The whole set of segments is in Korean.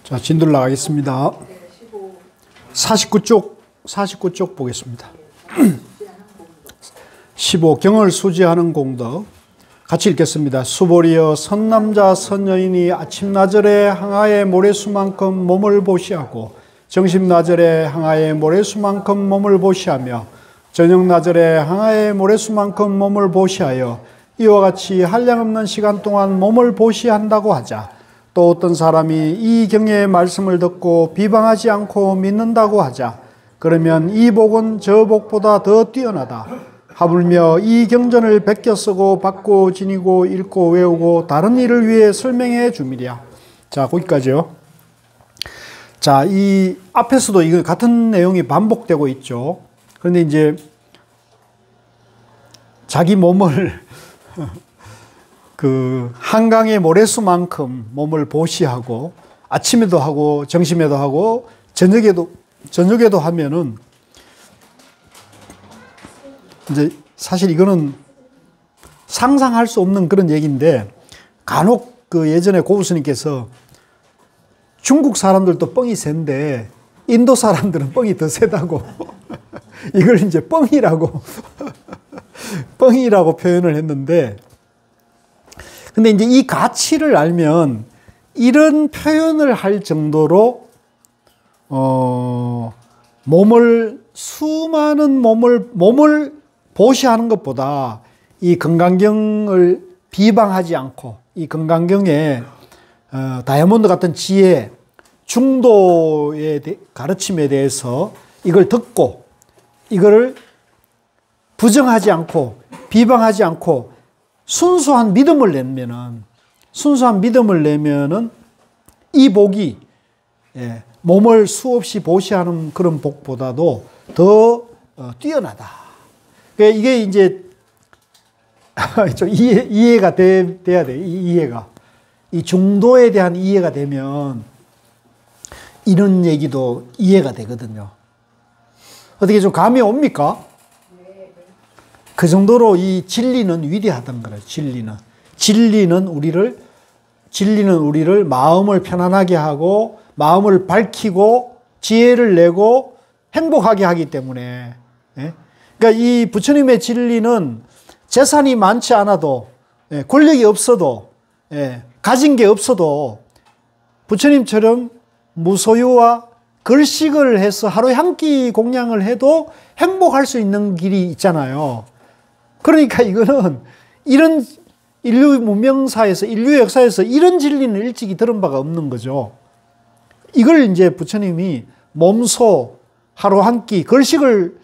자, 진도를 나가겠습니다. 49쪽 보겠습니다. 15. 경을 수지하는 공덕. 같이 읽겠습니다. 수보리여 선남자 선여인이 아침나절에 항아의 모래수만큼 몸을 보시하고 정심나절에 항아의 모래수만큼 몸을 보시하며 저녁나절에 항아의 모래수만큼 몸을 보시하여 이와 같이 한량없는 시간 동안 몸을 보시한다고 하자. 또 어떤 사람이 이 경의 말씀을 듣고 비방하지 않고 믿는다고 하자. 그러면 이 복은 저 복보다 더 뛰어나다. 하물며 이 경전을 베껴 쓰고 받고 지니고 읽고 외우고 다른 일을 위해 설명해 줌이랴. 자, 거기까지요. 자, 이 앞에서도 이거 같은 내용이 반복되고 있죠. 그런데 이제 자기 몸을 그 한강의 모래수만큼 몸을 보시하고 아침에도 하고 점심에도 하고 저녁에도 하면은 이제 사실 이거는 상상할 수 없는 그런 얘기인데 간혹 그 예전에 고우스님께서 중국 사람들도 뻥이 센데 인도 사람들은 뻥이 더 세다고 이걸 이제 뻥이라고 표현을 했는데, 근데 이제 이 가치를 알면 이런 표현을 할 정도로 수많은 몸을 보시하는 것보다 이 금강경을 비방하지 않고 이 금강경의 다이아몬드 같은 지혜, 중도의 가르침에 대해서 이걸 듣고 이거를 부정하지 않고 비방하지 않고 순수한 믿음을 내면은 이 복이 몸을 수없이 보시하는 그런 복보다도 더 뛰어나다. 이게 이제 좀 이해가 돼야 돼. 이해가. 이 중도에 대한 이해가 되면 이런 얘기도 이해가 되거든요. 어떻게 좀 감이 옵니까? 그 정도로 이 진리는 위대하다는 거예요. 진리는 우리를 마음을 편안하게 하고 마음을 밝히고 지혜를 내고 행복하게 하기 때문에. 그러니까 이 부처님의 진리는 재산이 많지 않아도 권력이 없어도 가진 게 없어도 부처님처럼 무소유와 걸식을 해서 하루에 한 끼 공양을 해도 행복할 수 있는 길이 있잖아요. 그러니까 이거는 이런 인류 문명사에서, 인류 역사에서 이런 진리는 일찍이 들은 바가 없는 거죠. 이걸 이제 부처님이 몸소 하루 한 끼 걸식을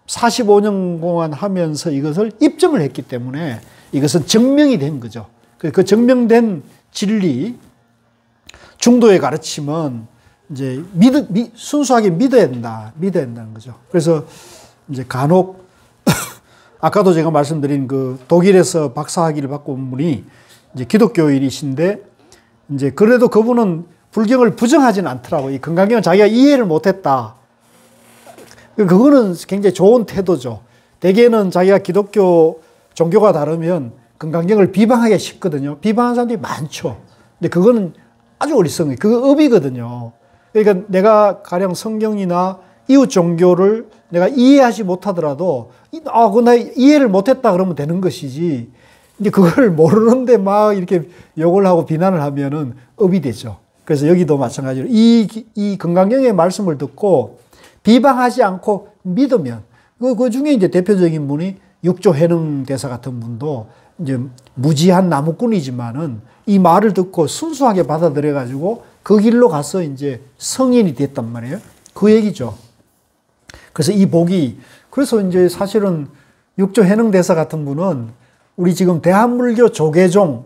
45년 동안 하면서 이것을 입증을 했기 때문에 이것은 증명이 된 거죠. 그 증명된 진리, 중도의 가르침은 이제 순수하게 믿어야 된다는 거죠. 그래서 이제 간혹 아까도 제가 말씀드린 그 독일에서 박사학위를 받고 온 분이 이제 기독교인이신데 이제 그래도 그분은 불경을 부정하지는 않더라고요. 이 금강경은 자기가 이해를 못했다. 그거는 굉장히 좋은 태도죠. 대개는 자기가 기독교 종교가 다르면 금강경을 비방하기 쉽거든요. 비방하는 사람들이 많죠. 근데 그거는 아주 어리석은 거예요. 그거 업이거든요. 그러니까 내가 가령 성경이나 이웃 종교를 내가 이해하지 못하더라도 그거 나 이해를 못했다 그러면 되는 것이지. 근데 그걸 모르는데 막 이렇게 욕을 하고 비난을 하면은 업이 되죠. 그래서 여기도 마찬가지로 이 금강경의 말씀을 듣고 비방하지 않고 믿으면 그 중에 이제 대표적인 분이 육조 해능 대사 같은 분도 이제 무지한 나무꾼이지만은 이 말을 듣고 순수하게 받아들여 가지고 그 길로 가서 이제 성인이 됐단 말이에요. 그 얘기죠. 그래서 이 복이, 그래서 이제 사실은 육조 해능 대사 같은 분은 우리 지금 대한불교 조계종이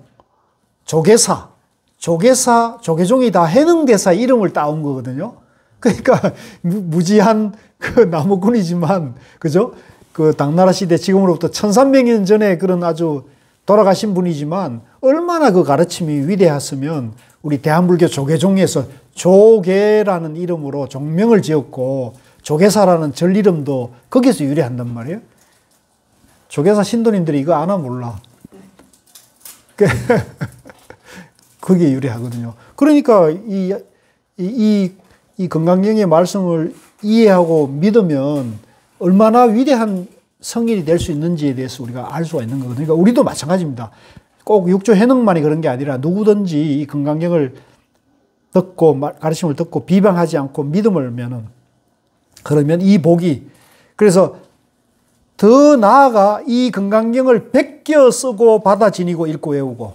다 해능 대사 이름을 따온 거거든요. 그러니까 무지한 그 나무꾼이지만, 그죠? 그 당나라 시대 지금으로부터 1300년 전에 그런 아주 돌아가신 분이지만 얼마나 그 가르침이 위대했으면 우리 대한불교 조계종에서 조계라는 이름으로 종명을 지었고 조계사라는 절 이름도 거기서 유래한단 말이에요. 조계사 신도님들이 이거 아나 몰라. 그게 유래하거든요. 그러니까 이 이 건강경의 말씀을 이해하고 믿으면 얼마나 위대한 성인이 될 수 있는지에 대해서 우리가 알 수가 있는 거거든요. 그러니까 우리도 마찬가지입니다. 꼭 육조 해능만이 그런 게 아니라 누구든지 이 건강경을 듣고 가르침을 듣고 비방하지 않고 믿음을 그러면 이 복이, 그래서 더 나아가 이 건강경을 베껴 쓰고 받아 지니고 읽고 외우고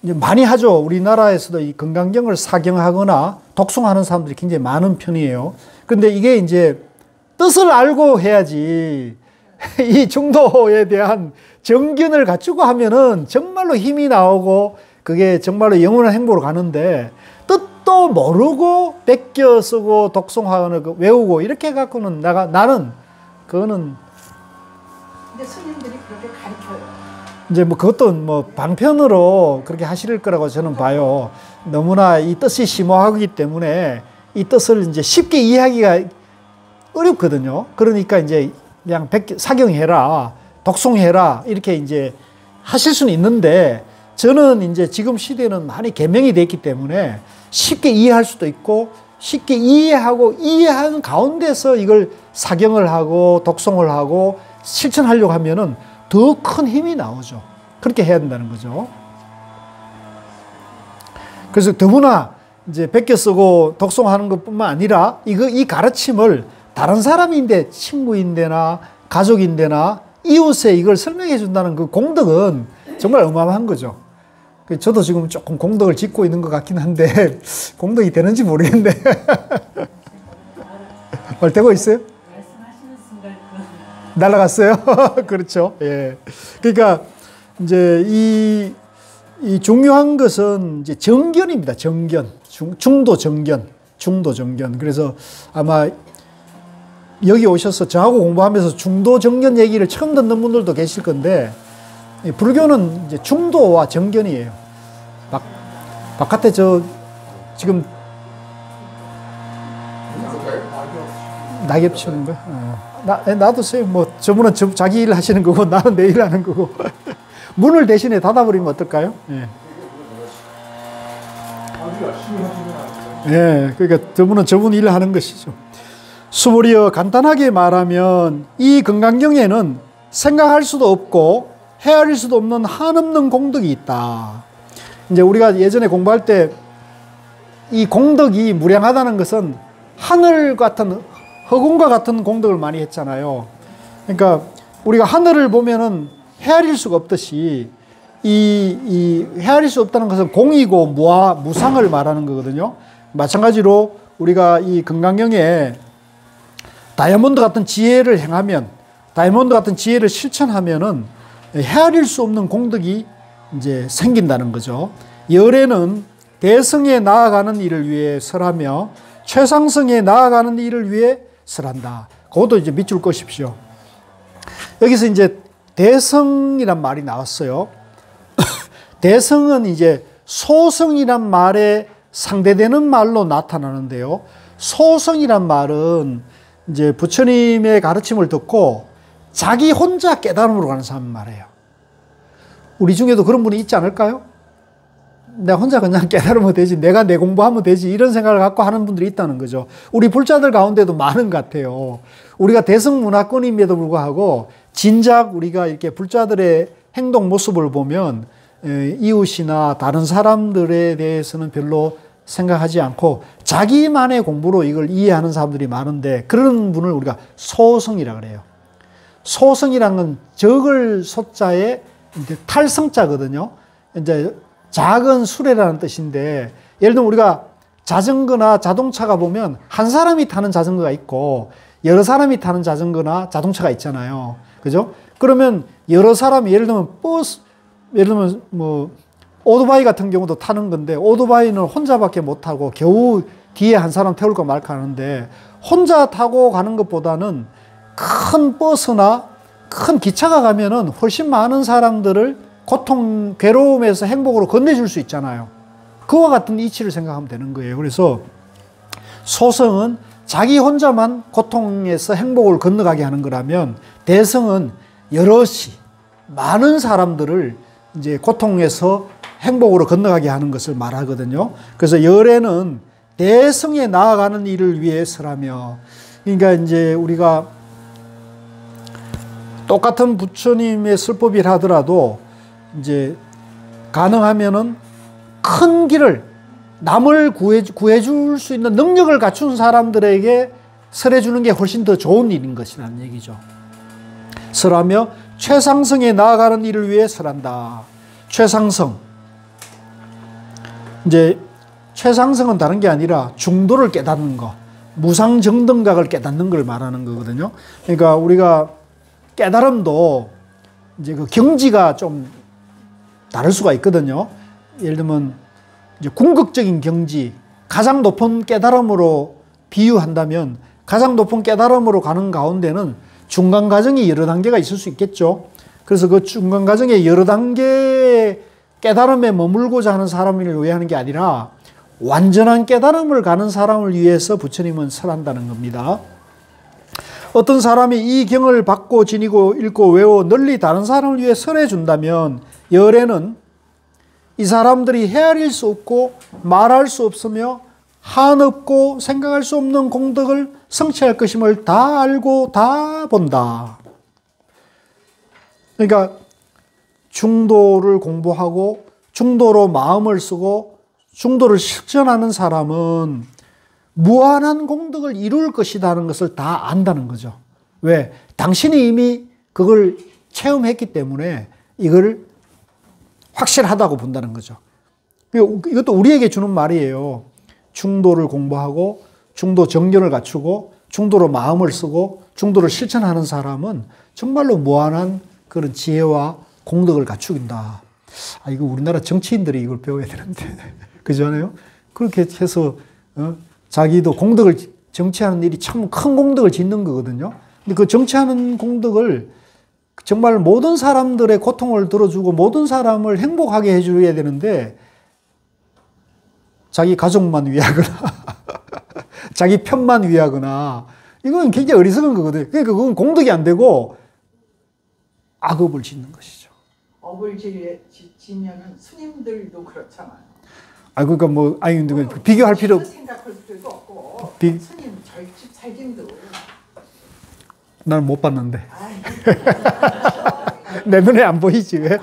이제 많이 하죠. 우리나라에서도 이 건강경을 사경하거나 독송하는 사람들이 굉장히 많은 편이에요. 그런데 이게 이제 뜻을 알고 해야지 이 중도에 대한 정견을 갖추고 하면은 정말로 힘이 나오고 그게 정말로 영원한 행보로 가는데, 뜻도 모르고 베껴 쓰고 독송하거나 외우고 이렇게 해갖고는 나는 그거는. 근데 스님들이 그렇게 가르쳐요. 이제 뭐 그것도 뭐 방편으로 그렇게 하실 거라고 저는 봐요. 너무나 이 뜻이 심오하기 때문에 이 뜻을 이제 쉽게 이해하기가 어렵거든요. 그러니까 이제 그냥 사경해라, 독송해라 이렇게 이제 하실 수는 있는데, 저는 이제 지금 시대는 많이 개명이 됐기 때문에 쉽게 이해할 수도 있고, 쉽게 이해하는 가운데서 이걸 사경을 하고 독송을 하고 실천하려고 하면은 더 큰 힘이 나오죠. 그렇게 해야 된다는 거죠. 그래서 더구나 이제 베껴 쓰고 독송하는 것뿐만 아니라 이 가르침을 다른 사람인데, 친구인데나 가족인데나 이웃에 이걸 설명해 준다는 그 공덕은 정말 어마어마한 거죠. 저도 지금 조금 공덕을 짓고 있는 것 같긴 한데 공덕이 되는지 모르겠네. 말 되고 있어요? 말씀하시는 순간 날아갔어요. 그렇죠. 예. 그러니까 이제 이 중요한 것은 이제 정견입니다. 정견. 중도 정견. 그래서 아마 여기 오셔서 저하고 공부하면서 중도 정견 얘기를 처음 듣는 분들도 계실 건데, 불교는 이제 중도와 정견이에요. 바깥에 지금 낙엽 치는 거야? 놔두세요. 뭐 저분은 자기 일 하시는 거고 나는 내 일 하는 거고. 문을 대신에 닫아버리면 어떨까요? 예. 예, 그러니까 저분은 일 하는 것이죠. 수보리여, 간단하게 말하면 이 건강경에는 생각할 수도 없고 헤아릴 수도 없는 한없는 공덕이 있다. 이제 우리가 예전에 공부할 때 이 공덕이 무량하다는 것은 하늘 같은, 허공과 같은 공덕을 많이 했잖아요. 그러니까 우리가 하늘을 보면은 헤아릴 수가 없듯이 이 헤아릴 수 없다는 것은 공이고 무상을 말하는 거거든요. 마찬가지로 우리가 이 건강경에 다이아몬드 같은 지혜를 행하면, 다이아몬드 같은 지혜를 실천하면은 헤아릴 수 없는 공덕이 이제 생긴다는 거죠. 열애는 대성에 나아가는 일을 위해 설하며 최상성에 나아가는 일을 위해 설한다. 그것도 이제 밑줄 그으십시오. 여기서 이제 대성이란 말이 나왔어요. 대성은 이제 소성이란 말에 상대되는 말로 나타나는데요. 소성이란 말은 이제 부처님의 가르침을 듣고 자기 혼자 깨달음으로 가는 사람 말이에요. 우리 중에도 그런 분이 있지 않을까요? 내가 혼자 그냥 깨달으면 되지, 내가 내 공부하면 되지, 이런 생각을 갖고 하는 분들이 있다는 거죠. 우리 불자들 가운데도 많은 것 같아요. 우리가 대성문화권임에도 불구하고 진작 우리가 이렇게 불자들의 행동 모습을 보면 이웃이나 다른 사람들에 대해서는 별로 생각하지 않고 자기만의 공부로 이걸 이해하는 사람들이 많은데, 그런 분을 우리가 소성이라 그래요. 소성이란 건 적을 소자에 이제 탈성자거든요. 이제 작은 수레라는 뜻인데, 예를 들면 우리가 자전거나 자동차가 보면 한 사람이 타는 자전거가 있고 여러 사람이 타는 자전거나 자동차가 있잖아요. 그죠? 그러면 여러 사람이, 예를 들면 예를 들면 뭐 오토바이 같은 경우도 타는 건데, 오토바이는 혼자밖에 못 타고 겨우 뒤에 한 사람 태울까 말까 하는데, 혼자 타고 가는 것보다는 큰 버스나 큰 기차가 가면은 훨씬 많은 사람들을 고통, 괴로움에서 행복으로 건네줄 수 있잖아요. 그와 같은 이치를 생각하면 되는 거예요. 그래서 소성은 자기 혼자만 고통에서 행복을 건너가게 하는 거라면, 대성은 여럿이, 많은 사람들을 이제 고통에서 행복으로 건너가게 하는 것을 말하거든요. 그래서 열애는 대성에 나아가는 일을 위해 서라며. 그러니까 이제 우리가 똑같은 부처님의 설법이라 하더라도 이제 가능하면은 큰 길을 남을 구해줄 수 있는 능력을 갖춘 사람들에게 설해주는 게 훨씬 더 좋은 일인 것이라는 얘기죠. 설하며 최상승에 나아가는 일을 위해 설한다. 최상승. 이제 최상승은 다른 게 아니라 중도를 깨닫는 거, 무상정등각을 깨닫는 걸 말하는 거거든요. 그러니까 우리가 깨달음도 이제 그 경지가 좀 다를 수가 있거든요. 예를 들면 이제 궁극적인 경지, 가장 높은 깨달음으로 비유한다면 가장 높은 깨달음으로 가는 가운데는 중간 과정이 여러 단계가 있을 수 있겠죠. 그래서 그 중간 과정에 여러 단계의 깨달음에 머물고자 하는 사람을 위해 하는 게 아니라 완전한 깨달음을 가는 사람을 위해서 부처님은 설한다는 겁니다. 어떤 사람이 이 경을 받고 지니고 읽고 외워 널리 다른 사람을 위해 설해 준다면 열애는 이 사람들이 헤아릴 수 없고 말할 수 없으며 한없고 생각할 수 없는 공덕을 성취할 것임을 다 알고 다 본다. 그러니까 중도를 공부하고 중도로 마음을 쓰고 중도를 실천하는 사람은 무한한 공덕을 이룰 것이라는 것을 다 안다는 거죠. 왜? 당신이 이미 그걸 체험했기 때문에 이걸 확실하다고 본다는 거죠. 이것도 우리에게 주는 말이에요. 중도를 공부하고 중도 정견을 갖추고 중도로 마음을 쓰고 중도를 실천하는 사람은 정말로 무한한 그런 지혜와 공덕을 갖추긴다. 이거 우리나라 정치인들이 이걸 배워야 되는데 그렇지 않아요? 그렇게 해서 자기도 공덕을, 정치하는 일이 참 큰 공덕을 짓는 거거든요. 근데 그 정치하는 공덕을 정말 모든 사람들의 고통을 들어주고 모든 사람을 행복하게 해줘야 되는데 자기 가족만 위하거나 자기 편만 위하거나 이건 굉장히 어리석은 거거든요. 그러니까 그건 공덕이 안 되고 악업을 짓는 것이죠. 업을 지면은 스님들도 그렇잖아요. 그러니까 뭐 근데 비교할 필요 생각할 필요도 없고 스님 절집 살림도 나는 못 봤는데 내 눈에 안 보이지 왜?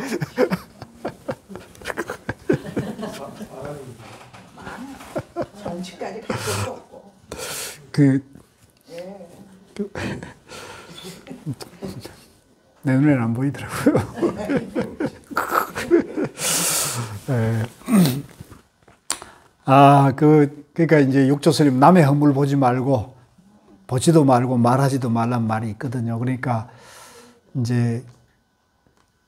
정치까지 갈 필요도 없고 내 눈에는 안 보이더라고요. 네. 그러니까 이제 육조스님 남의 허물 보지도 말고 말하지도 말란 말이 있거든요. 그러니까 이제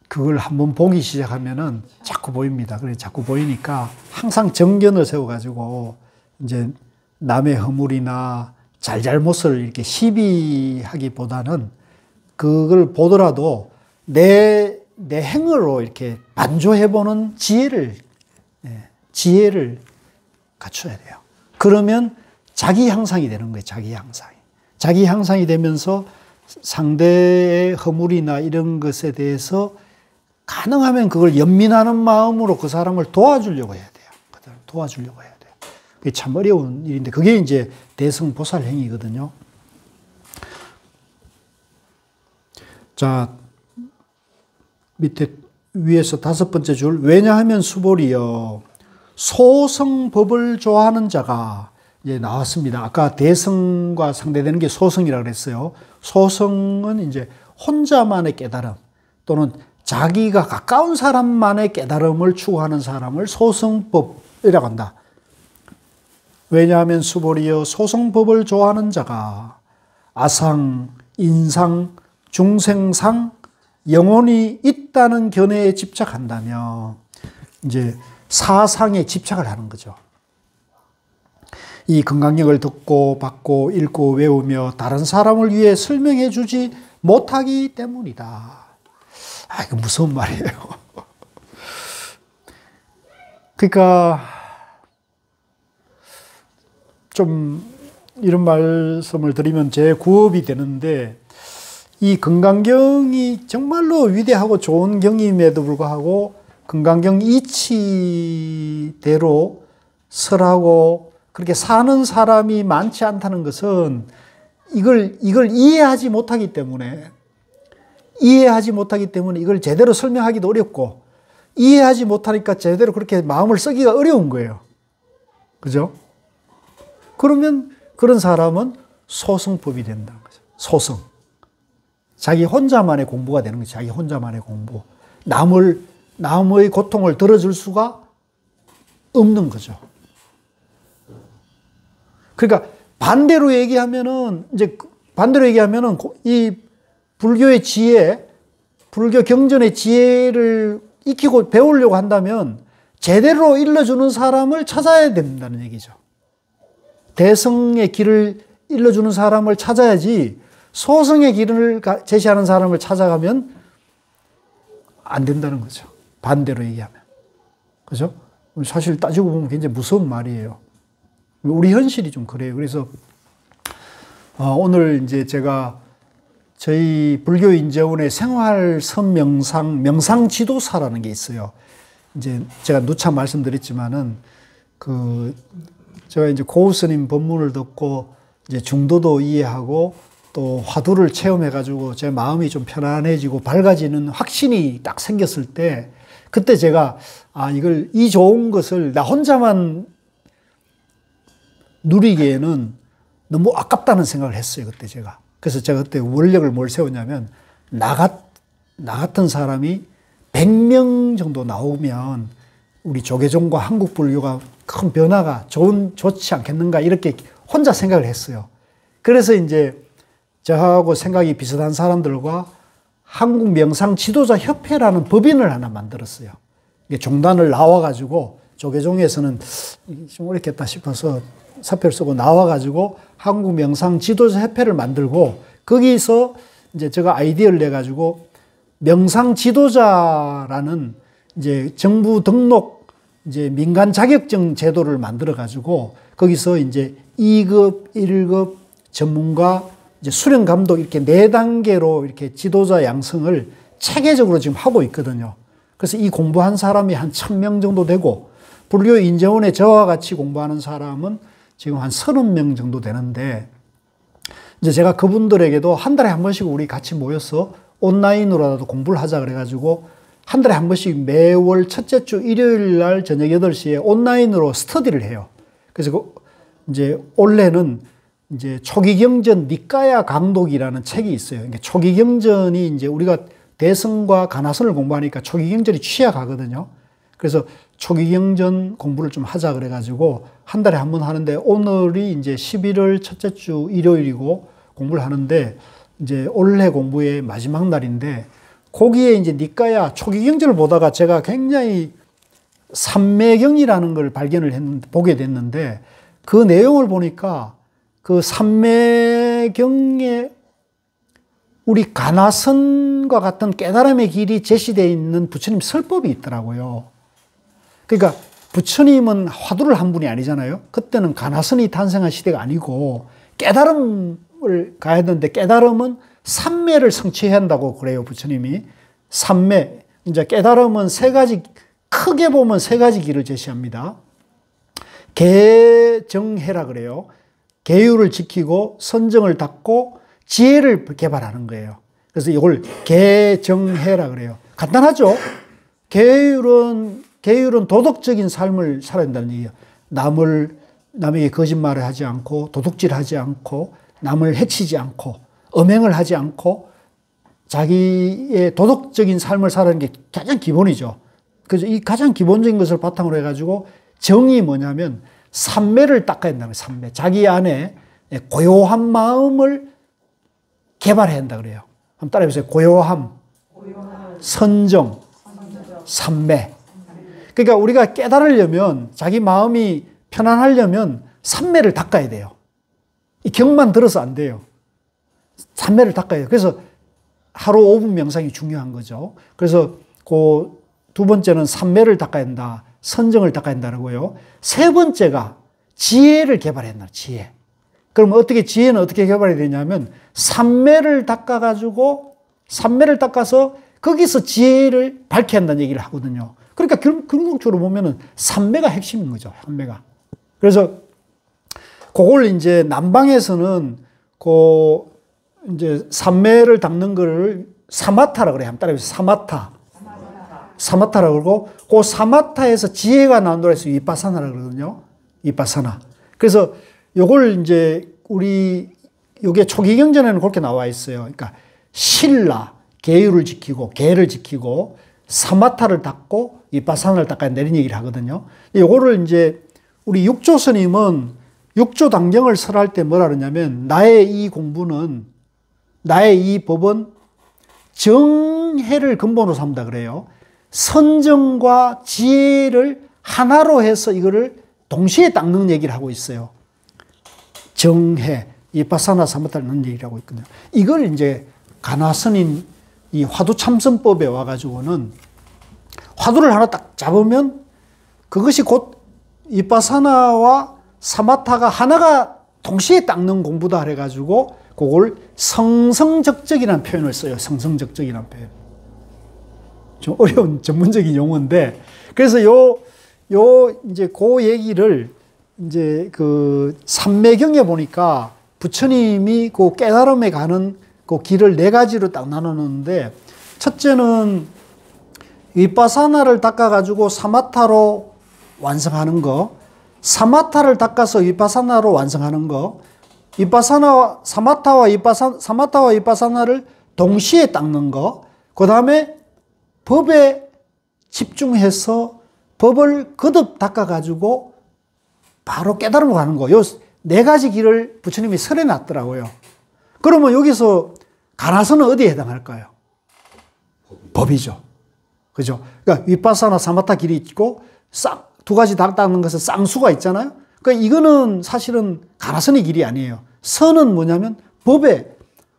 그걸 한번 보기 시작하면은 자꾸 보입니다. 그래 자꾸 보이니까 항상 정견을 세워가지고 이제 남의 허물이나 잘잘못을 이렇게 시비하기보다는 그걸 보더라도 내 행으로 이렇게 반조해보는 지혜를 갖춰야 돼요. 그러면 자기 향상이 되는 거예요. 자기 향상이 되면서 상대의 허물이나 이런 것에 대해서 가능하면 그걸 연민하는 마음으로 그 사람을 도와주려고 해야 돼요. 도와주려고 해야 돼요. 그게 참 어려운 일인데 그게 이제 대승보살 행위거든요. 자, 밑에 위에서 5번째 줄. 왜냐하면 수보리여 소성법을 좋아하는 자가 이제 나왔습니다. 아까 대성과 상대되는 게 소성이라고 그랬어요. 소성은 이제 혼자만의 깨달음 또는 자기가 가까운 사람만의 깨달음을 추구하는 사람을 소성법이라고 한다. 왜냐하면 수보리여 소성법을 좋아하는 자가 아상, 인상, 중생상, 영혼이 있다는 견해에 집착한다며 이제 사상에 집착을 하는 거죠. 이 건강력을 듣고 받고 읽고 외우며 다른 사람을 위해 설명해 주지 못하기 때문이다. 이거 무서운 말이에요. 그러니까 좀 이런 말씀을 드리면 제 구업이 되는데 이 건강경이 정말로 위대하고 좋은 경임에도 불구하고 건강경 이치대로 설하고 그렇게 사는 사람이 많지 않다는 것은 이걸 이해하지 못하기 때문에 이걸 제대로 설명하기도 어렵고 이해하지 못하니까 제대로 그렇게 마음을 쓰기가 어려운 거예요. 그죠? 그러면 그런 사람은 소승법이 된다는 거죠. 소승. 자기 혼자만의 공부가 되는 거죠. 자기 혼자만의 공부. 남의 고통을 들어줄 수가 없는 거죠. 그러니까 반대로 얘기하면은 이 불교의 지혜, 불교 경전의 지혜를 익히고 배우려고 한다면 제대로 일러주는 사람을 찾아야 된다는 얘기죠. 대성의 길을 일러주는 사람을 찾아야지 소성의 길을 제시하는 사람을 찾아가면 안 된다는 거죠. 반대로 얘기하면. 그죠? 사실 따지고 보면 굉장히 무서운 말이에요. 우리 현실이 좀 그래요. 그래서 오늘 이제 제가 저희 불교 인재원의 생활선 명상 지도사라는 게 있어요. 이제 제가 누차 말씀드렸지만은 제가 이제 고우 스님 법문을 듣고 이제 중도도 이해하고 또 화두를 체험해가지고 제 마음이 좀 편안해지고 밝아지는 확신이 딱 생겼을 때 그때 제가 이 좋은 것을 나 혼자만 누리기에는 너무 아깝다는 생각을 했어요. 그때 제가. 그래서 제가 그때 원력을 뭘 세웠냐면 나 같은 사람이 100명 정도 나오면 우리 조계종과 한국 불교가 큰 변화가 좋지 않겠는가 이렇게 혼자 생각을 했어요. 그래서 이제 저하고 생각이 비슷한 사람들과 한국 명상 지도자 협회라는 법인을 하나 만들었어요. 이게 종단을 나와가지고 조계종에서는 좀 어렵겠다 싶어서 사표를 쓰고 나와가지고 한국 명상 지도자 협회를 만들고 거기서 이제 제가 아이디어를 내가지고 명상 지도자라는 이제 정부 등록 이제 민간 자격증 제도를 만들어가지고 거기서 이제 2급, 1급 전문가 이제 수련 감독 이렇게 4단계로 이렇게 지도자 양성을 체계적으로 지금 하고 있거든요. 그래서 이 공부한 사람이 한 1000명 정도 되고 불교 인재원에 저와 같이 공부하는 사람은 지금 한 30명 정도 되는데 이제 제가 그분들에게도 한 달에 한 번씩 우리 같이 모여서 온라인으로라도 공부를 하자 그래가지고 한 달에 한 번씩 매월 첫째 주 일요일 날 저녁 8시에 온라인으로 스터디를 해요. 그래서 이제 올해는 이제 초기경전 니까야 강독이라는 책이 있어요. 그러니까 초기경전이 이제 우리가 대성과 가나선을 공부하니까 초기경전이 취약하거든요. 그래서 초기경전 공부를 좀 하자 그래가지고 한 달에 한 번 하는데 오늘이 이제 11월 첫째 주 일요일이고 공부를 하는데 이제 올해 공부의 마지막 날인데 거기에 이제 니까야 초기경전을 보다가 제가 굉장히 삼매경이라는 걸 보게 됐는데 그 내용을 보니까 그 삼매경에 우리 가나선과 같은 깨달음의 길이 제시되어 있는 부처님 설법이 있더라고요. 그러니까 부처님은 화두를 한 분이 아니잖아요. 그때는 가나선이 탄생한 시대가 아니고 깨달음을 가야 되는데 깨달음은 삼매를 성취해야 한다고 그래요. 부처님이. 삼매. 이제 깨달음은 크게 보면 3가지 길을 제시합니다. 개정해라 그래요. 계율을 지키고 선정을 닦고 지혜를 개발하는 거예요. 그래서 이걸 개정해라 그래요. 간단하죠? 계율은 도덕적인 삶을 살아야 된다는 얘기예요. 남에게 거짓말을 하지 않고 도둑질하지 않고 남을 해치지 않고 음행을 하지 않고 자기의 도덕적인 삶을 살아가는 게 가장 기본이죠. 그래서 이 가장 기본적인 것을 바탕으로 해가지고 정이 뭐냐면 삼매를 닦아야 된다는 거예요. 삼매. 자기 안에 고요한 마음을 개발해야 한다 그래요. 한번 따라해보세요. 고요함, 선정, 삼매. 그러니까 우리가 깨달으려면 자기 마음이 편안하려면 삼매를 닦아야 돼요. 이 경만 들어서 안 돼요. 삼매를 닦아야 돼요. 그래서 하루 5분 명상이 중요한 거죠. 그래서 그 두 번째는 삼매를 닦아야 된다. 선정을 닦아야 된다고요. 3번째가 지혜를 개발해야 된다. 지혜. 그럼 지혜는 어떻게 개발이 되냐면 삼매를 닦아가지고 삼매를 닦아서 거기서 지혜를 밝혀야 한다는 얘기를 하거든요. 그러니까 근본적으로 보면은 삼매가 핵심인 거죠. 삼매가. 그래서 그걸 이제 남방에서는 그 이제 산매를 닦는 거를 사마타라 그래요. 한번 따라해보세요. 사마타. 사마타라 그러고 그 사마타에서 지혜가 나온다고 해서 위파사나라 그러거든요. 위파사나. 그래서 요걸 이제 우리 요게 초기 경전에는 그렇게 나와 있어요. 그러니까 신라, 계율을 지키고 계를 지키고 사마타를 닦고 위파사나를 닦아야 내린 얘기를 하거든요. 요거를 이제 우리 육조 스님은 육조 당경을 설할 때 뭐라 그러냐면 나의 이 공부는 나의 이 법은 정해를 근본으로 삼다 그래요. 선정과 지혜를 하나로 해서 이거를 동시에 닦는 얘기를 하고 있어요. 정해, 위파사나 사마타를 넣는 얘기를 하고 있거든요. 이걸 이제 가나스님 이 화두참선법에 와가지고는 화두를 하나 딱 잡으면 그것이 곧 위파사나와 사마타가 하나가 동시에 닦는 공부다 그래가지고 그걸 성성적적이라는 표현을 써요. 성성적적이라는 표현. 좀 어려운 전문적인 용어인데, 그래서 이제 그 얘기를 이제 그 삼매경에 보니까 부처님이 그 깨달음에 가는 그 길을 네 가지로 딱 나누는데, 첫째는 위파사나를 닦아가지고 사마타로 완성하는 거, 사마타를 닦아서 위파사나로 완성하는 거, 사마타와 위파사나를 동시에 닦는 거, 그 다음에 법에 집중해서 법을 거듭 닦아가지고 바로 깨달음으로 가는 거. 요 네 가지 길을 부처님이 설해 놨더라고요. 그러면 여기서 가나서는 어디에 해당할까요? 법이죠. 그죠? 그러니까 위파사나 사마타 길이 있고 두 가지 닦는 것은 쌍수가 있잖아요. 그러니까 이거는 사실은 가나선의 길이 아니에요. 선은 뭐냐면 법에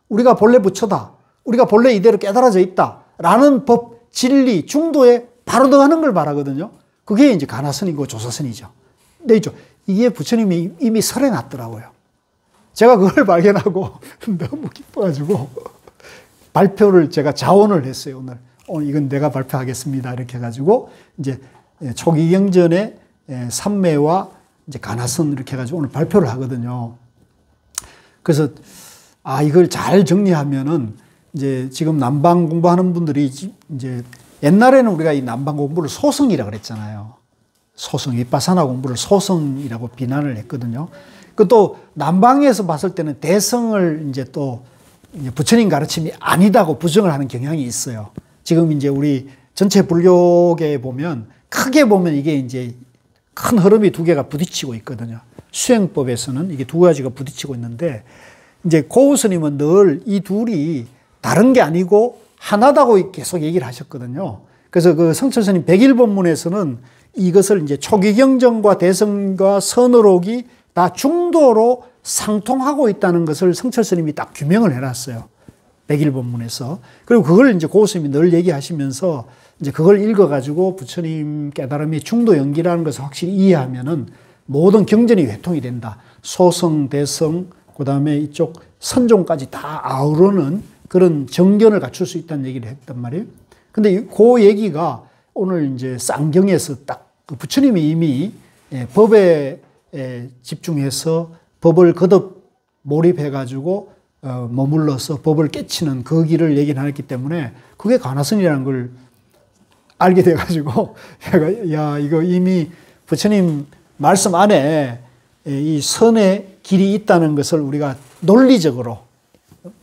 우리가 본래 부처다. 우리가 본래 이대로 깨달아져 있다. 라는 법, 진리, 중도에 바로 들어가는 걸 말하거든요. 그게 이제 가나선이고 조사선이죠. 네, 있죠. 이게 부처님이 이미 설해 놨더라고요. 제가 그걸 발견하고 너무 기뻐가지고 발표를 제가 자원을 했어요, 오늘. 이건 내가 발표하겠습니다. 이렇게 해가지고 이제 초기 경전의 삼매와 이제 가나선 이렇게 해가지고 오늘 발표를 하거든요. 그래서 이걸 잘 정리하면은 이제 지금 남방 공부하는 분들이 이제 옛날에는 우리가 이 남방 공부를 소성이라고 그랬잖아요. 소성, 위파사나 공부를 소성이라고 비난을 했거든요. 그 또 남방에서 봤을 때는 대성을 이제 또 부처님 가르침이 아니다고 부정을 하는 경향이 있어요. 지금 이제 우리 전체 불교계에 보면 크게 보면 이게 이제 큰 흐름이 두 개가 부딪히고 있거든요. 수행법에서는 이게 두 가지가 부딪히고 있는데 이제 고우 스님은 늘 이 둘이 다른 게 아니고 하나다고 계속 얘기를 하셨거든요. 그래서 그 성철 스님 백일본문에서는 이것을 이제 초기경전과 대성과 선어록이 다 중도로 상통하고 있다는 것을 성철 스님이 딱 규명을 해놨어요. 백일본문에서. 그리고 그걸 이제 고우 스님이 늘 얘기하시면서 이제 그걸 읽어가지고 부처님 깨달음이 중도 연기라는 것을 확실히 이해하면은 모든 경전이 회통이 된다. 소성, 대성, 그 다음에 이쪽 선종까지 다 아우르는 그런 정견을 갖출 수 있다는 얘기를 했단 말이에요. 근데 그 얘기가 오늘 이제 쌍경에서 딱 부처님이 이미 법에 집중해서 법을 거듭 몰입해가지고 머물러서 법을 깨치는 그 길을 얘기를 했기 때문에 그게 가나선이라는 걸 알게 돼가지고 야 이거 이미 부처님 말씀 안에 이 선의 길이 있다는 것을 우리가 논리적으로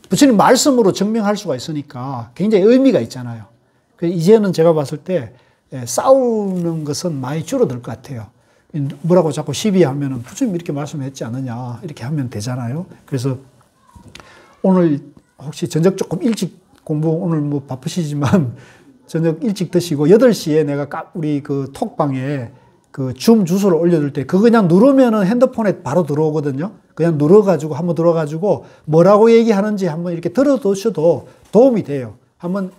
부처님 말씀으로 증명할 수가 있으니까 굉장히 의미가 있잖아요. 이제는 제가 봤을 때 싸우는 것은 많이 줄어들 것 같아요. 뭐라고 자꾸 시비하면은 부처님 이렇게 말씀했지 않느냐 이렇게 하면 되잖아요. 그래서 오늘 혹시 저녁 조금 일찍 공부 오늘 뭐 바쁘시지만 저녁 일찍 드시고 8시에 내가 우리 그 톡방에 그 줌 주소를 올려둘 때 그거 그냥 누르면은 핸드폰에 바로 들어오거든요. 그냥 눌러가지고 한번 들어가지고 뭐라고 얘기하는지 한번 이렇게 들어두셔도 도움이 돼요. 한번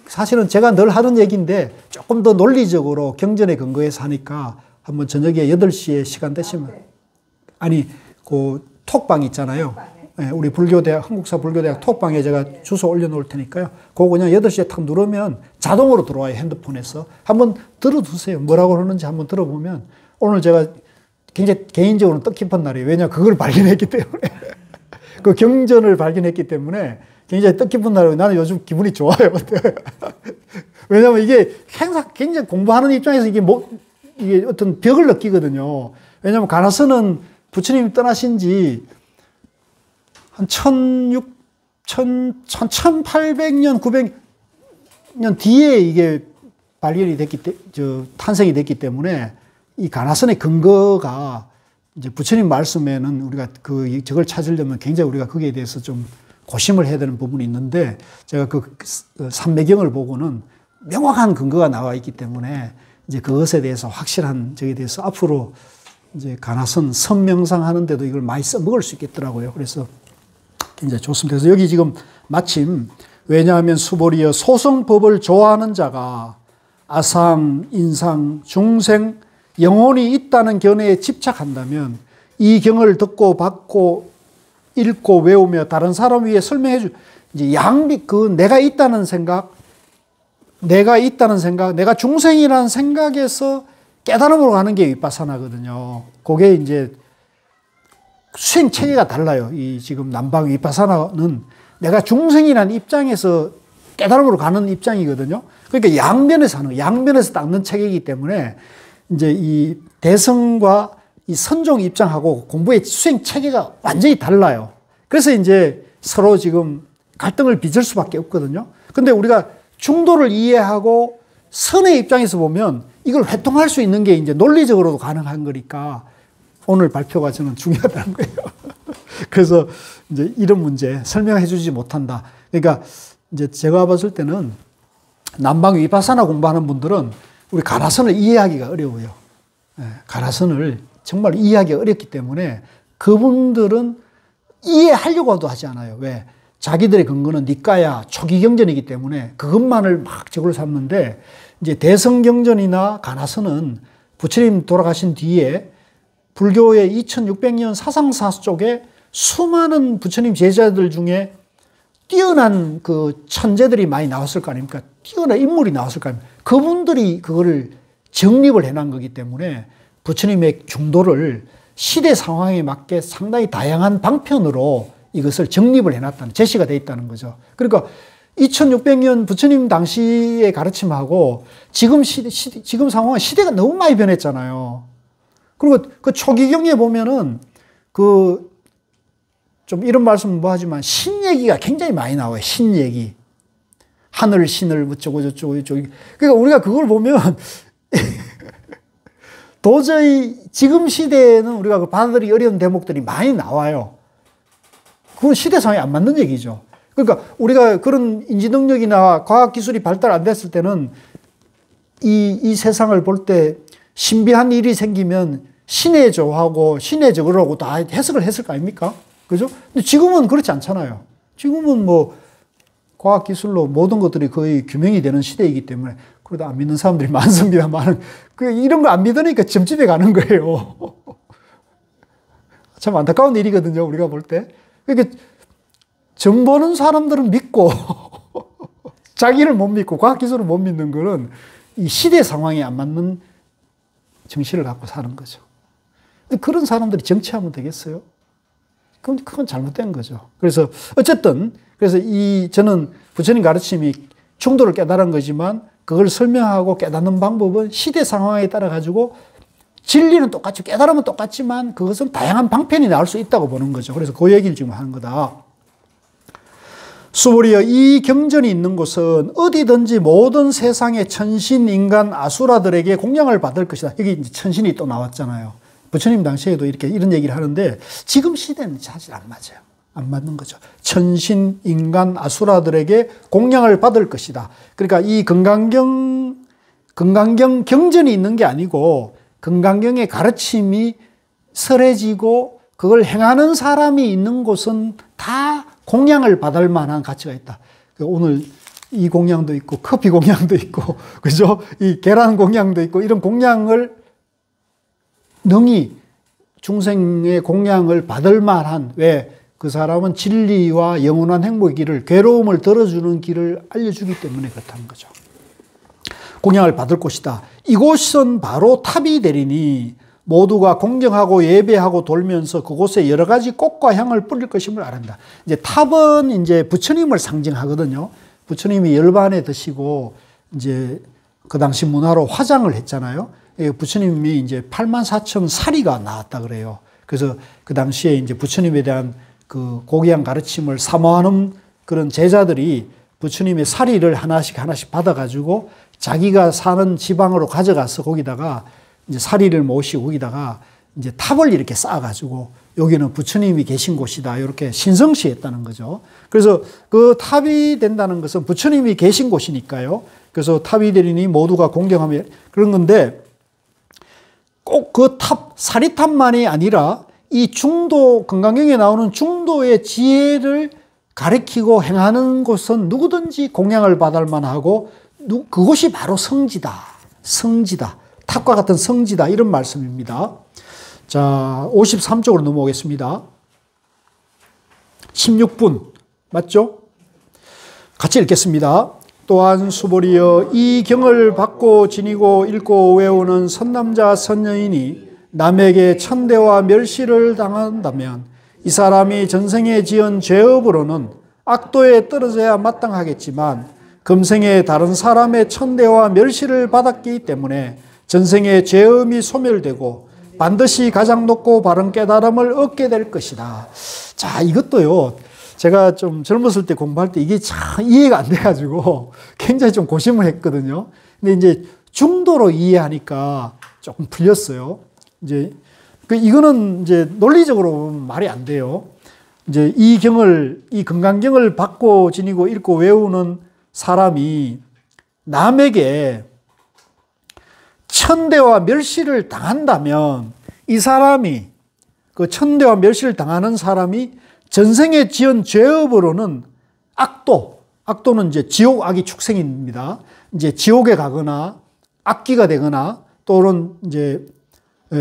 사실은 제가 늘 하는 얘기인데 조금 더 논리적으로 경전에 근거해서 하니까 한번 저녁에 8시에 시간 되시면 아니 그 톡방 있잖아요. 우리 불교대학 한국사 불교대학 톡방에 제가 주소 올려놓을 테니까요. 그거 그냥 8시에 탁 누르면 자동으로 들어와요. 핸드폰에서. 한번 들어두세요. 뭐라고 하는지 한번 들어보면 오늘 제가 굉장히 개인적으로는 뜻깊은 날이에요. 왜냐하면 그걸 발견했기 때문에. 그 경전을 발견했기 때문에 굉장히 뜻깊은 날이에요. 나는 요즘 기분이 좋아요. 왜냐하면 이게 항상 굉장히 공부하는 입장에서 이게 어떤 벽을 느끼거든요. 왜냐하면 가나선은 부처님이 떠나신 지 한 1800년, 900년 뒤에 이게 발견이 탄생이 됐기 때문에 이 가나선의 근거가 이제 부처님 말씀에는 우리가 저걸 찾으려면 굉장히 우리가 거기에 대해서 좀 고심을 해야 되는 부분이 있는데 제가 그 삼매경을 보고는 명확한 근거가 나와 있기 때문에 이제 그것에 대해서 확실한 저에 대해서 앞으로 이제 가나선 선명상 하는데도 이걸 많이 써먹을 수 있겠더라고요. 그래서 굉장히 좋습니다. 그래서 여기 지금 마침 왜냐하면 수보리여 소성법을 좋아하는 자가 아상, 인상, 중생, 영혼이 있다는 견해에 집착한다면 이 경을 듣고 받고 읽고 외우며 다른 사람 위에 설명해 이제 내가 있다는 생각, 내가 중생이라는 생각에서 깨달음으로 가는 게 위파사나거든요. 그게 이제 수행 체계가 달라요. 이 지금 남방 위파사나는 내가 중생이라는 입장에서 깨달음으로 가는 입장이거든요. 그러니까 양면에서 닦는 체계이기 때문에 이제 이 대성과 이 선종 입장하고 공부의 수행 체계가 완전히 달라요. 그래서 이제 서로 지금 갈등을 빚을 수밖에 없거든요. 근데 우리가 중도를 이해하고 선의 입장에서 보면 이걸 회통할 수 있는 게 이제 논리적으로도 가능한 거니까 오늘 발표가 저는 중요하다는 거예요. 그래서 이제 이런 문제 설명해 주지 못한다. 그러니까 이제 제가 봤을 때는 남방 위파사나 공부하는 분들은 우리 가나선을 이해하기가 어려워요. 가나선을 정말 이해하기가 어렵기 때문에 그분들은 이해하려고도 하지 않아요. 왜? 자기들의 근거는 니까야 초기경전이기 때문에 그것만을 막 저걸 삼는데 이제 대성경전이나 가나선은 부처님 돌아가신 뒤에 불교의 2600년 사상사 쪽에 수많은 부처님 제자들 중에 뛰어난 그 천재들이 많이 나왔을 거 아닙니까? 뛰어난 인물이 나왔을 거 아닙니까? 그분들이 그거를 정립을 해놓은 거기 때문에 부처님의 중도를 시대 상황에 맞게 상당히 다양한 방편으로 이것을 정립을 해놨다는, 제시가 되어 있다는 거죠. 그러니까 2600년 부처님 당시의 가르침하고 지금 상황은 시대가 너무 많이 변했잖아요. 그리고 그 초기경에 보면은 좀 이런 말씀 뭐 하지만 신 얘기가 굉장히 많이 나와요. 신 얘기. 하늘 신을 어쩌고 저쩌고. 그러니까 우리가 그걸 보면 도저히 지금 시대에는 우리가 받아들이기 어려운 대목들이 많이 나와요. 그건 시대 상황에 안 맞는 얘기죠. 그러니까 우리가 그런 인지 능력이나 과학 기술이 발달 안 됐을 때는 이 세상을 볼 때 신비한 일이 생기면 신의 조하고 신의 저거라고 다 해석을 했을 거 아닙니까? 그죠? 근데 지금은 그렇지 않잖아요. 지금은 뭐 과학 기술로 모든 것들이 거의 규명이 되는 시대이기 때문에 그러다 안 믿는 사람들이 많습니다. 이런 거 안 믿으니까 점집에 가는 거예요. 참 안타까운 일이거든요. 우리가 볼 때. 그러니까 점 보는 사람들은 믿고 자기를 못 믿고 과학 기술을 못 믿는 거는 이 시대 상황에 안 맞는 정신을 갖고 사는 거죠. 근데 그런 사람들이 정치하면 되겠어요? 그건 잘못된 거죠. 그래서 어쨌든 저는 부처님 가르침이 중도를 깨달은 거지만 그걸 설명하고 깨닫는 방법은 시대 상황에 따라 가지고 진리는 똑같이 깨달으면 똑같지만 그것은 다양한 방편이 나올 수 있다고 보는 거죠. 그래서 그 얘기를 지금 하는 거다. 수보리여 이 경전이 있는 곳은 어디든지 모든 세상의 천신, 인간, 아수라들에게 공양을 받을 것이다. 여기 이제 천신이 또 나왔잖아요. 부처님 당시에도 이런 얘기를 하는데 지금 시대는 사실 안 맞아요. 안 맞는 거죠. 천신, 인간, 아수라들에게 공양을 받을 것이다. 그러니까 이 금강경 경전이 있는 게 아니고 금강경의 가르침이 설해지고 그걸 행하는 사람이 있는 곳은 다 공양을 받을 만한 가치가 있다. 오늘 이 공양도 있고 커피 공양도 있고 그죠? 이 계란 공양도 있고 이런 공양을 능히 중생의 공양을 받을 만한 왜 그 사람은 진리와 영원한 행복의 길을 괴로움을 덜어주는 길을 알려주기 때문에 그렇다는 거죠. 공양을 받을 곳이다. 이곳은 바로 탑이 되리니 모두가 공경하고 예배하고 돌면서 그곳에 여러 가지 꽃과 향을 뿌릴 것임을 아란다. 이제 탑은 이제 부처님을 상징하거든요. 부처님이 열반에 드시고 이제 그 당시 문화로 화장을 했잖아요. 부처님이 이제 84,000 사리가 나왔다 그래요. 그래서 그 당시에 이제 부처님에 대한 그 고귀한 가르침을 사모하는 그런 제자들이 부처님의 사리를 하나씩 받아가지고 자기가 사는 지방으로 가져가서 거기다가 이제 사리를 모시고 거기다가 이제 탑을 이렇게 쌓아가지고 여기는 부처님이 계신 곳이다. 이렇게 신성시했다는 거죠. 그래서 그 탑이 된다는 것은 부처님이 계신 곳이니까요. 그래서 탑이 되리니 모두가 공경하며 그런 건데 꼭 그 탑, 사리탑만이 아니라 이 중도, 금강경에 나오는 중도의 지혜를 가리키고 행하는 곳은 누구든지 공양을 받을 만하고 그곳이 바로 성지다. 성지다. 탑과 같은 성지다. 이런 말씀입니다. 자, 53쪽으로 넘어오겠습니다. 16분. 맞죠? 같이 읽겠습니다. 또한 수보리여 이 경을 받고 지니고 읽고 외우는 선남자 선여인이 남에게 천대와 멸시를 당한다면 이 사람이 전생에 지은 죄업으로는 악도에 떨어져야 마땅하겠지만 금생에 다른 사람의 천대와 멸시를 받았기 때문에 전생의 죄업이 소멸되고 반드시 가장 높고 바른 깨달음을 얻게 될 것이다. 자, 이것도요. 제가 좀 젊었을 때 공부할 때 이게 참 이해가 안 돼가지고 굉장히 좀 고심을 했거든요. 근데 이제 중도로 이해하니까 조금 풀렸어요. 이제 이거는 이제 논리적으로 말이 안 돼요. 이제 이 금강경을 받고 지니고 읽고 외우는 사람이 남에게 천대와 멸시를 당한다면 이 사람이 그 천대와 멸시를 당하는 사람이 전생에 지은 죄업으로는 악도는 이제 지옥 악이 축생입니다. 이제 지옥에 가거나 악귀가 되거나 또는 이제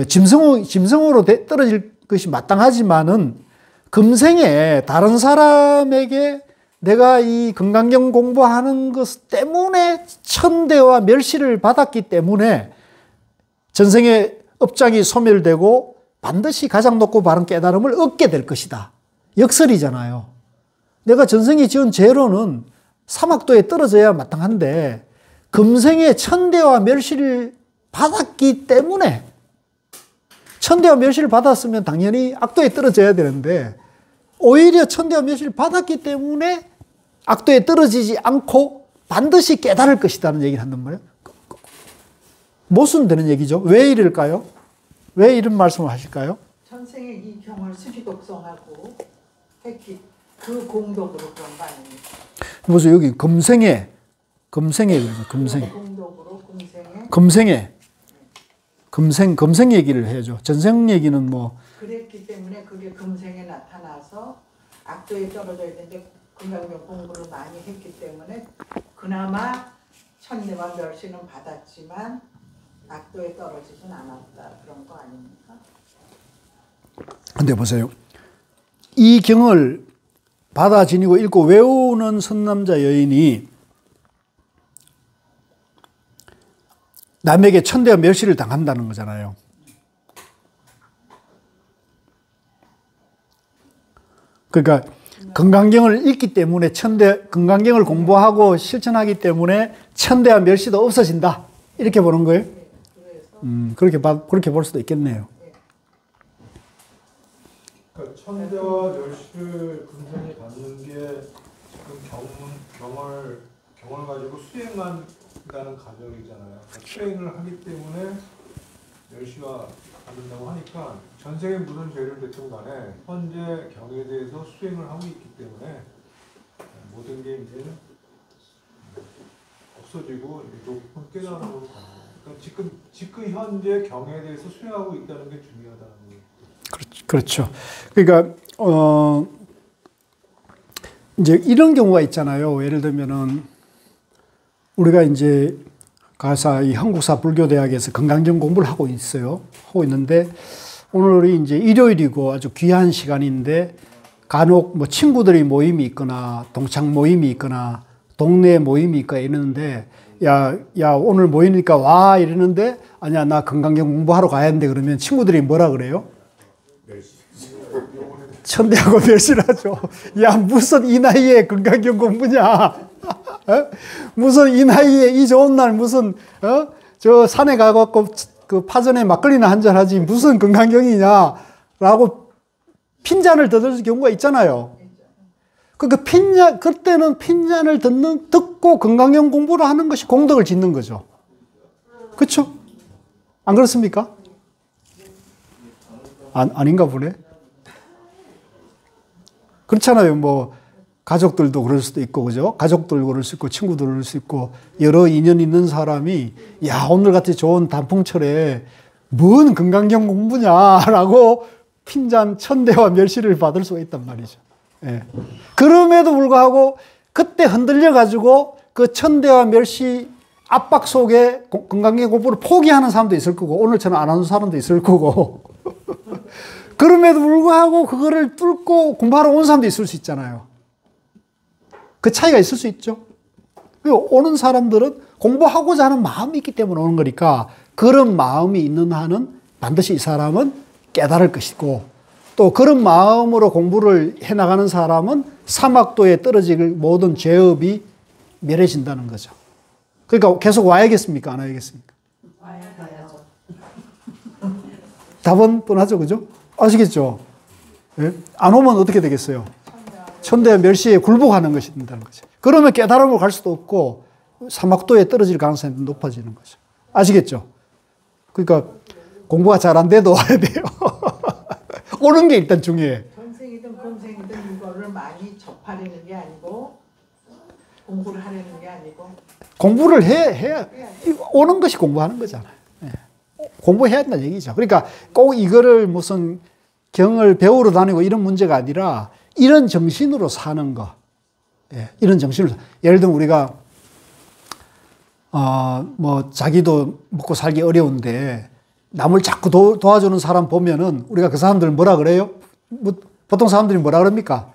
짐승으로 떨어질 것이 마땅하지만은 금생에 다른 사람에게 내가 이 금강경 공부하는 것 때문에 천대와 멸시를 받았기 때문에 전생의 업장이 소멸되고 반드시 가장 높고 바른 깨달음을 얻게 될 것이다. 역설이잖아요. 내가 전생에 지은 죄로는 사막도에 떨어져야 마땅한데 금생에 천대와 멸시를 받았기 때문에 천대와 멸시를 받았으면 당연히 악도에 떨어져야 되는데 오히려 천대와 멸시를 받았기 때문에 악도에 떨어지지 않고 반드시 깨달을 것이라는 얘기를 한단 말이에요. 모순되는 얘기죠. 왜 이럴까요? 왜 이런 말씀을 하실까요? 전생에 이 경을 수지독성하고 했기 그 공덕으로 그런 거 아닙니까? 보세요. 여기 금생에 공덕으로 금생 얘기를 해야죠. 전생 얘기는 뭐 그랬기 때문에 그게 금생에 나타나서 악도에 떨어져야 되는데 금강경 공부를 많이 했기 때문에 그나마 천대와 멸시는 받았지만 악도에 떨어지진 않았다. 그런 거 아닙니까? 근데 보세요. 이 경을 받아 지니고 읽고 외우는 선남자 여인이 남에게 천대와 멸시를 당한다는 거잖아요. 그러니까 금강경을 읽기 때문에 금강경을 공부하고 실천하기 때문에 천대와 멸시도 없어진다. 이렇게 보는 거예요. 그렇게 볼 수도 있겠네요. 그러니까 천대와 멸시를 금생에 받는 게 지금 경을 가지고 수행한다는 가정이잖아요. 그러니까 수행을 하기 때문에 멸시가 받는다고 하니까 전생에 무슨 죄를 됐든 간에 현재 경에 대해서 수행을 하고 있기 때문에 모든 게 이제 없어지고 높은 깨달음으로 가는 거예요. 그러니까 지금 현재 경에 대해서 수행하고 있다는 게 중요하다는 거예요. 그렇죠. 그러니까 이제 이런 경우가 있잖아요. 예를 들면은 우리가 이제 가서 이 한국사 불교대학에서 금강경 공부를 하고 있어요. 하고 있는데 오늘이 이제 일요일이고 아주 귀한 시간인데 간혹 뭐 친구들이 모임이 있거나 동창 모임이 있거나 동네 모임이 있거나 이러는데 야, 오늘 모이니까 와, 이러는데, 아니야, 나 건강경 공부하러 가야 하는데 그러면 친구들이 뭐라 그래요? 천대하고 멸시하죠. 야, 무슨 이 나이에 건강경 공부냐? 무슨 이 나이에 이 좋은 날 무슨, 저 산에 가갖고 그 파전에 막걸리나 한잔 하지 무슨 건강경이냐? 라고 핀잔을 떠들 경우가 있잖아요. 그러니까 그때는 핀잔을 듣고 건강경 공부를 하는 것이 공덕을 짓는 거죠. 그렇죠? 안 그렇습니까? 아닌가 보네. 그렇잖아요. 뭐 가족들도 그럴 수도 있고, 그죠? 가족들 그럴 수 있고, 친구들 그럴 수 있고, 여러 인연 있는 사람이 야, 오늘같이 좋은 단풍철에 뭔 건강경 공부냐라고 핀잔 천대와 멸시를 받을 수가 있단 말이죠. 예. 그럼에도 불구하고 그때 흔들려 가지고 그 천대와 멸시 압박 속에 건강경 공부를 포기하는 사람도 있을 거고, 오늘처럼 안 하는 사람도 있을 거고. 그럼에도 불구하고 그거를 뚫고 공부하러 온 사람도 있을 수 있잖아요. 그 차이가 있을 수 있죠. 오는 사람들은 공부하고자 하는 마음이 있기 때문에 오는 거니까, 그런 마음이 있는 한은 반드시 이 사람은 깨달을 것이고, 또 그런 마음으로 공부를 해나가는 사람은 사막도에 떨어질 모든 죄업이 멸해진다는 거죠. 그러니까 계속 와야겠습니까? 안 와야겠습니까? 와야죠. 답은 뻔하죠. 그죠? 아시겠죠? 예? 안 오면 어떻게 되겠어요? 천대와 멸시에 굴복하는 것이 된다는 거죠. 그러면 깨달음으로 갈 수도 없고 사막도에 떨어질 가능성이 높아지는 거죠. 아시겠죠? 그러니까 공부가 잘 안 돼도 와야 돼요. 오는 게 일단 중요해. 전생이든 금생이든 이거를 많이 접하려는 게 아니고 공부를 하려는 게 아니고 공부를 해야 오는 것이 공부하는 거잖아요. 예. 공부해야 한다는 얘기죠. 그러니까 꼭 이거를 무슨 경을 배우러 다니고 이런 문제가 아니라 이런 정신으로 사는 거. 예, 이런 정신으로. 예를 들면 우리가 뭐 자기도 먹고 살기 어려운데 남을 자꾸 도와주는 사람 보면은 우리가 그 사람들 뭐라 그래요? 보통 사람들이 뭐라 그럽니까?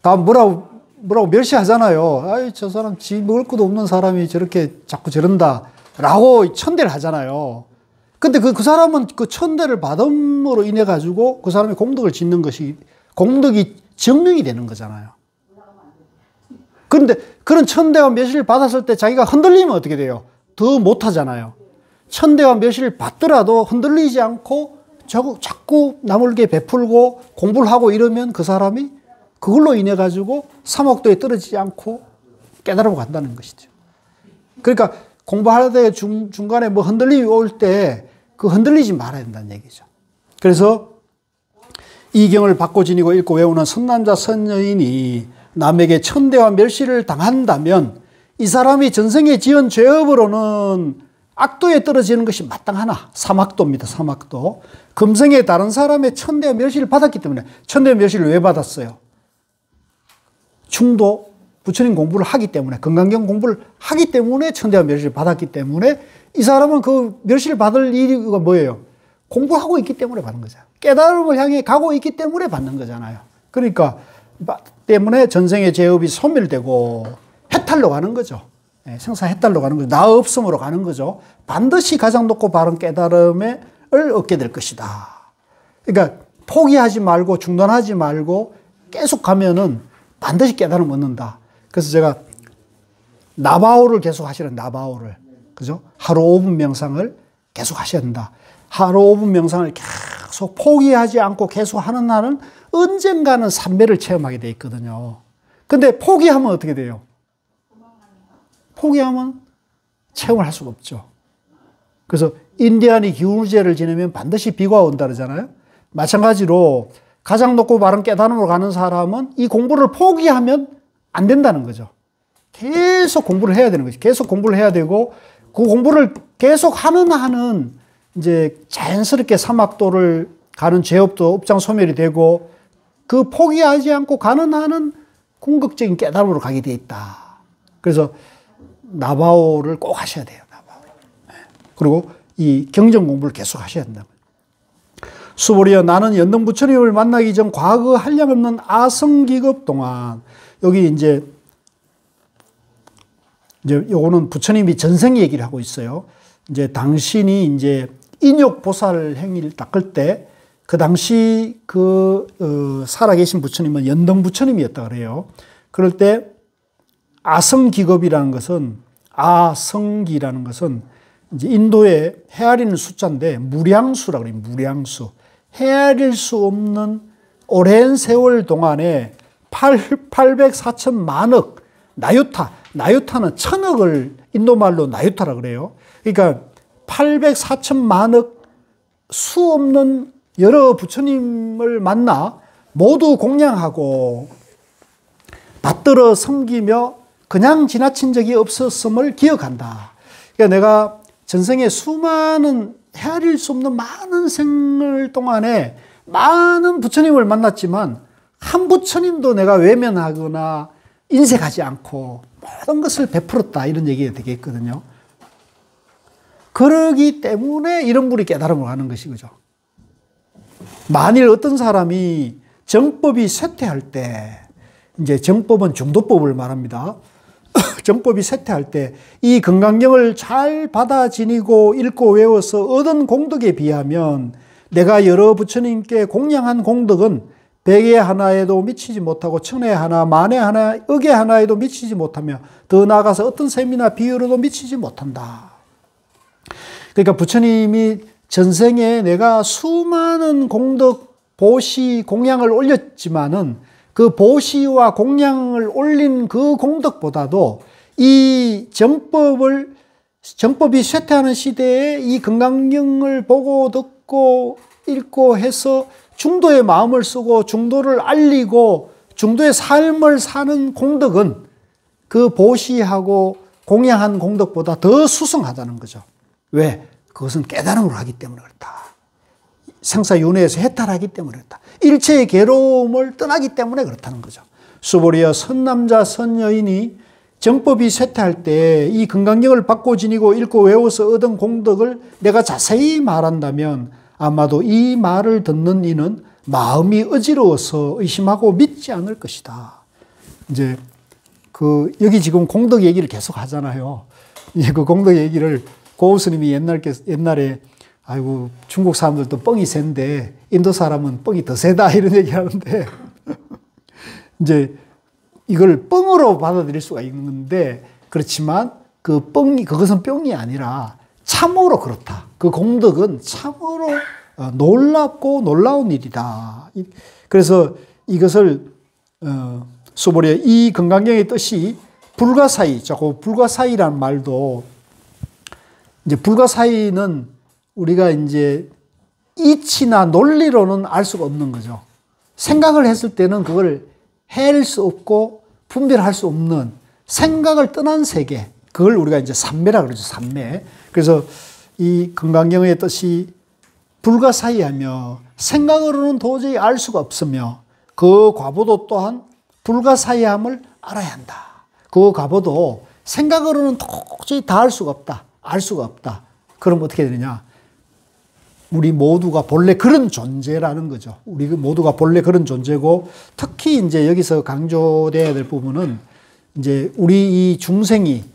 다 뭐라고 멸시하잖아요. 아이, 저 사람 지 먹을 것도 없는 사람이 저렇게 자꾸 저런다 라고 천대를 하잖아요. 근데 그 사람은 그 천대를 받음으로 인해 가지고 그 사람이 공덕을 짓는 것이, 공덕이 증명이 되는 거잖아요. 그런데 그런 천대와 멸시를 받았을 때 자기가 흔들리면 어떻게 돼요? 더 못하잖아요. 천대와 멸시를 받더라도 흔들리지 않고 자꾸 남에게 베풀고 공부를 하고 이러면 그 사람이 그걸로 인해 가지고 사목도에 떨어지지 않고 깨달음으로 간다는 것이죠. 그러니까 공부할 때 중간에 뭐 흔들림이 올 때 그 흔들리지 말아야 된다는 얘기죠. 그래서 이 경을 받고 지니고 읽고 외우는 선남자 선여인이 남에게 천대와 멸시를 당한다면 이 사람이 전생에 지은 죄업으로는 악도에 떨어지는 것이 마땅하나, 사막도입니다. 사막도. 금생에 다른 사람의 천대와 멸시를 받았기 때문에. 천대와 멸시를 왜 받았어요? 충도 부처님 공부를 하기 때문에, 건강경 공부를 하기 때문에 천대와 멸시를 받았기 때문에 이 사람은 그 멸시를 받을 이유가 뭐예요? 공부하고 있기 때문에 받는 거잖아요. 깨달음을 향해 가고 있기 때문에 받는 거잖아요. 그러니까 때문에 전생의 죄업이 소멸되고 해탈로 가는 거죠. 생사 해탈로 가는 거죠. 나 없음으로 가는 거죠. 반드시 가장 높고 바른 깨달음을 얻게 될 것이다. 그러니까 포기하지 말고 중단하지 말고 계속 가면은 반드시 깨달음 얻는다. 그래서 제가 나바오를 계속 하시는, 나바오를. 그죠? 하루 5분 명상을 계속 하셔야 된다. 하루 5분 명상을 계속 포기하지 않고 계속 하는 날은 언젠가는 삼매를 체험하게 돼 있거든요. 근데 포기하면 어떻게 돼요? 포기하면 체험을 할 수가 없죠. 그래서 인디안이 기울제를 지내면 반드시 비가 온다 그러잖아요. 마찬가지로 가장 높고 바른 깨달음으로 가는 사람은 이 공부를 포기하면 안 된다는 거죠. 계속 공부를 해야 되는 거죠. 계속 공부를 해야 되고 그 공부를 계속 하는 한은 이제 자연스럽게 사막도를 가는 죄업도 업장 소멸이 되고 그 포기하지 않고 가는 한은 궁극적인 깨달음으로 가게 돼 있다. 그래서 나바오를 꼭 하셔야 돼요. 나바오. 그리고 이 경전 공부를 계속 하셔야 된다. 수보리여, 나는 연등 부처님을 만나기 전 과거 한량없는 아성기급 동안, 여기 이제 이제 요거는 부처님이 전생 얘기를 하고 있어요. 이제 당신이 이제 인욕보살 행위를 닦을 때, 그 당시 살아계신 부처님은 연등 부처님이었다 그래요. 그럴 때 아성기겁이라는 것은, 아성기라는 것은 이제 인도에 헤아리는 숫자인데 무량수라고 그래요. 무량수. 헤아릴 수 없는 오랜 세월 동안에 800~4천만억 나유타는 천억을 인도말로 나유타라고 그래요. 그러니까 800~4천만억 수 없는 여러 부처님을 만나 모두 공양하고 받들어 섬기며 그냥 지나친 적이 없었음을 기억한다. 그러니까 내가 전생에 수많은 헤아릴 수 없는 많은 생을 동안에 많은 부처님을 만났지만 한 부처님도 내가 외면하거나 인색하지 않고 모든 것을 베풀었다, 이런 얘기가 되겠거든요. 그러기 때문에 이런 분이 깨달음을 하는 것이죠. 만일 어떤 사람이 정법이 쇠퇴할 때, 이제 정법은 중도법을 말합니다. 정법이 쇠퇴할 때 이 금강경을 잘 받아 지니고 읽고 외워서 얻은 공덕에 비하면 내가 여러 부처님께 공양한 공덕은 백에 하나에도 미치지 못하고 천에 하나, 만에 하나, 억에 하나에도 미치지 못하며 더 나아가서 어떤 셈이나 비유로도 미치지 못한다. 그러니까 부처님이 전생에 내가 수많은 공덕, 보시, 공양을 올렸지만은 그 보시와 공양을 올린 그 공덕보다도 이 정법이 쇠퇴하는 시대에 이 금강경을 보고 듣고 읽고 해서 중도의 마음을 쓰고 중도를 알리고 중도의 삶을 사는 공덕은 그 보시하고 공양한 공덕보다 더 수승하다는 거죠. 왜? 그것은 깨달음으로 하기 때문에 그렇다. 생사윤회에서 해탈하기 때문에 그렇다. 일체의 괴로움을 떠나기 때문에 그렇다는 거죠. 수보리여, 선남자 선여인이 정법이 쇠퇴할 때 이 금강경을 받고 지니고 읽고 외워서 얻은 공덕을 내가 자세히 말한다면 아마도 이 말을 듣는 이는 마음이 어지러워서 의심하고 믿지 않을 것이다. 이제 여기 지금 공덕 얘기를 계속 하잖아요. 이제 그 공덕 얘기를 고 스님이 옛날에 아이고 중국 사람들도 뻥이 센데 인도 사람은 뻥이 더 세다, 이런 얘기 하는데 이제 이걸 뻥으로 받아들일 수가 있는데, 그렇지만 그것은 뻥이 아니라 참으로 그렇다. 그 공덕은 참으로 놀랍고 놀라운 일이다. 그래서 이것을 수보리여, 이 금강경의 뜻이 불가사의, 불가사의라는 말도, 이제 불가사의는 우리가 이제 이치나 논리로는 알 수가 없는 거죠. 생각을 했을 때는 그걸 헤아릴 수 없고 분별할 수 없는 생각을 떠난 세계, 그걸 우리가 이제 삼매라 그러죠. 삼매. 그래서 이 금강경의 뜻이 불가사의하며 생각으로는 도저히 알 수가 없으며 그 과보도 또한 불가사의함을 알아야 한다. 그 과보도 생각으로는 도저히 다 알 수가 없다. 알 수가 없다. 그럼 어떻게 되느냐? 우리 모두가 본래 그런 존재라는 거죠. 우리 모두가 본래 그런 존재고, 특히 이제 여기서 강조돼야 될 부분은 이제 우리 이 중생이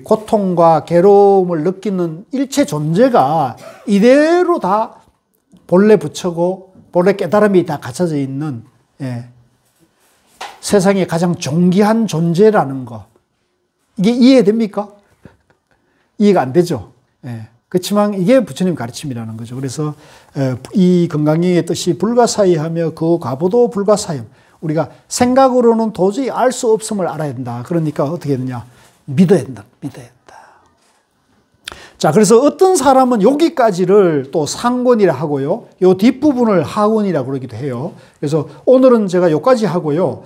고통과 괴로움을 느끼는 일체 존재가 이대로 다 본래 부처고 본래 깨달음이 다 갖춰져 있는 세상의 가장 존귀한 존재라는 거. 이게 이해됩니까? 이해가 안 되죠. 그렇지만 이게 부처님 가르침이라는 거죠. 그래서 이 금강경의 뜻이 불가사의하며 그 과보도 불가사의. 우리가 생각으로는 도저히 알 수 없음을 알아야 된다. 그러니까 어떻게 되냐? 믿어야 된다. 믿어야 된다. 자, 그래서 어떤 사람은 여기까지를 또 상권이라 하고요. 요 뒷부분을 하원이라고 그러기도 해요. 그래서 오늘은 제가 여기까지 하고요.